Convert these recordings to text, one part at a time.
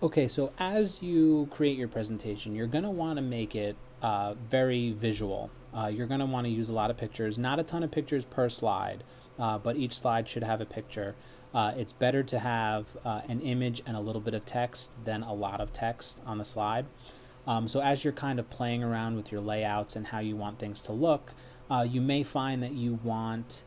Okay, so as you create your presentation, you're going to want to make it very visual. You're going to want to use a lot of pictures, not a ton of pictures per slide, but each slide should have a picture. It's better to have an image and a little bit of text than a lot of text on the slide. So as you're kind of playing around with your layouts and how you want things to look, you may find that you want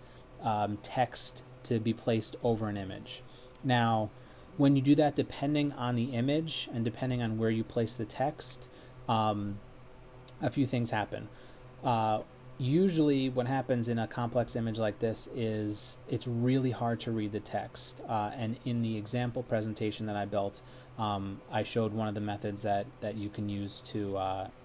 text to be placed over an image. Now, when you do that, depending on the image and depending on where you place the text, a few things happen. Uh, Usually, what happens in a complex image like this is it's really hard to read the text. And in the example presentation that I built, I showed one of the methods that you can use to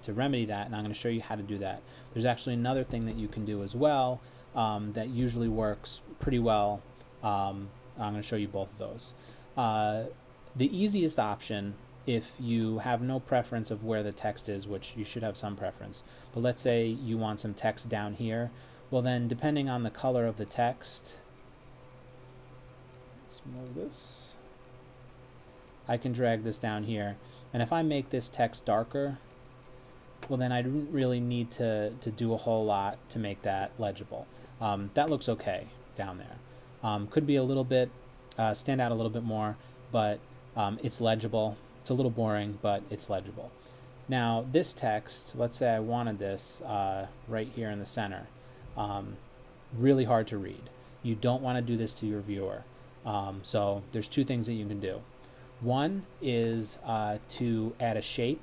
remedy that, and I'm going to show you how to do that. There's actually another thing that you can do as well that usually works pretty well. I'm going to show you both of those. Uh, the easiest option, if you have no preference of where the text is, which you should have some preference, but let's say you want some text down here, well then depending on the color of the text, let's move this, I can drag this down here, and if I make this text darker, well then I don't really need to do a whole lot to make that legible. That looks okay down there. Could be a little bit, stand out a little bit more, but it's legible. It's a little boring, but it's legible. Now this text, let's say I wanted this right here in the center, really hard to read. You don't want to do this to your viewer. So there's two things that you can do. One is to add a shape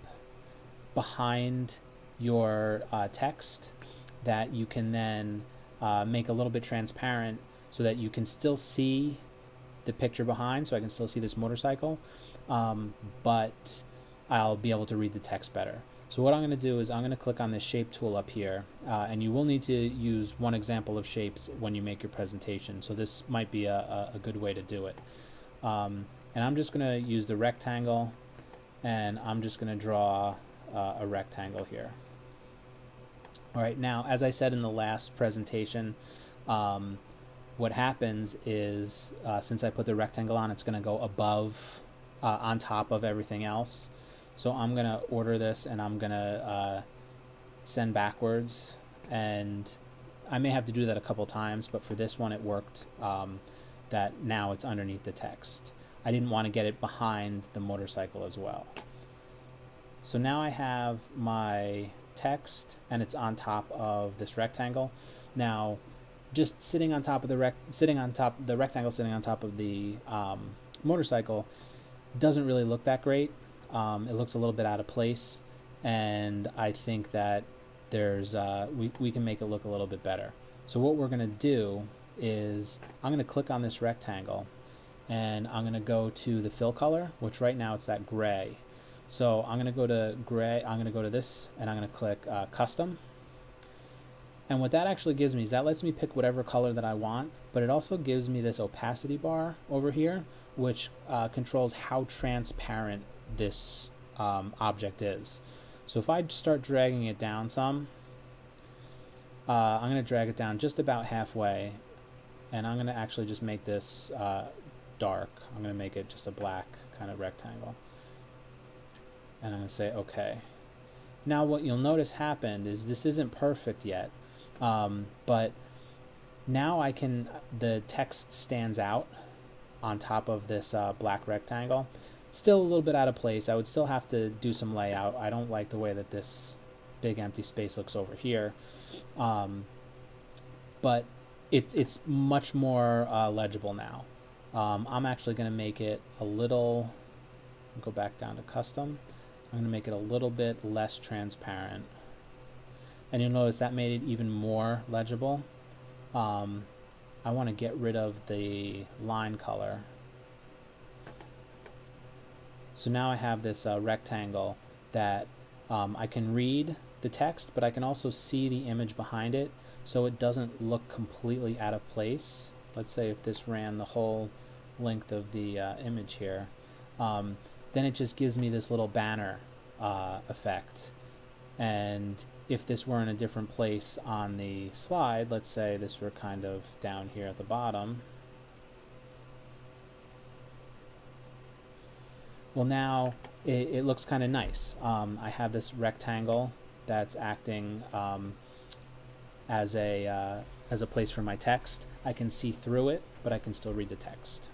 behind your text that you can then make a little bit transparent so that you can still see the picture behind, so I can still see this motorcycle, but I'll be able to read the text better. So what I'm going to do is I'm going to click on this shape tool up here, and you will need to use one example of shapes when you make your presentation, so this might be a good way to do it. And I'm just going to use the rectangle, and I'm just going to draw a rectangle here. All right, now as I said in the last presentation, what happens is since I put the rectangle on, it's going to go above, on top of everything else. So I'm going to order this, and I'm going to send backwards, and I may have to do that a couple times, but for this one it worked, that now it's underneath the text. I didn't want to get it behind the motorcycle as well. So now I have my text, and it's on top of this rectangle. Now, just sitting on top of the rectangle sitting on top of the motorcycle doesn't really look that great. It looks a little bit out of place, and I think that there's we can make it look a little bit better. So what we're going to do is I'm going to click on this rectangle, and I'm going to go to the fill color, which right now it's that gray. So I'm going to go to gray, I'm going to go to this, and I'm going to click custom. And what that actually gives me is that lets me pick whatever color that I want, but it also gives me this opacity bar over here, which controls how transparent this object is. So if I start dragging it down some, I'm going to drag it down just about halfway, and I'm going to actually just make this dark. I'm going to make it just a black kind of rectangle. And I'm going to say OK. Now what you'll notice happened is this isn't perfect yet, but now the text stands out on top of this black rectangle. Still a little bit out of place. I would still have to do some layout. I don't like the way that this big empty space looks over here, but it's much more legible now. I'm actually going to make it a little, go back down to custom. I'm going to make it a little bit less transparent, and you'll notice that made it even more legible. I want to get rid of the line color. So now I have this rectangle that I can read the text, but I can also see the image behind it, so it doesn't look completely out of place. Let's say if this ran the whole length of the image here, then it just gives me this little banner effect. And if this were in a different place on the slide, let's say this were kind of down here at the bottom, Well, now it looks kind of nice. I have this rectangle that's acting as a place for my text. I can see through it, but I can still read the text.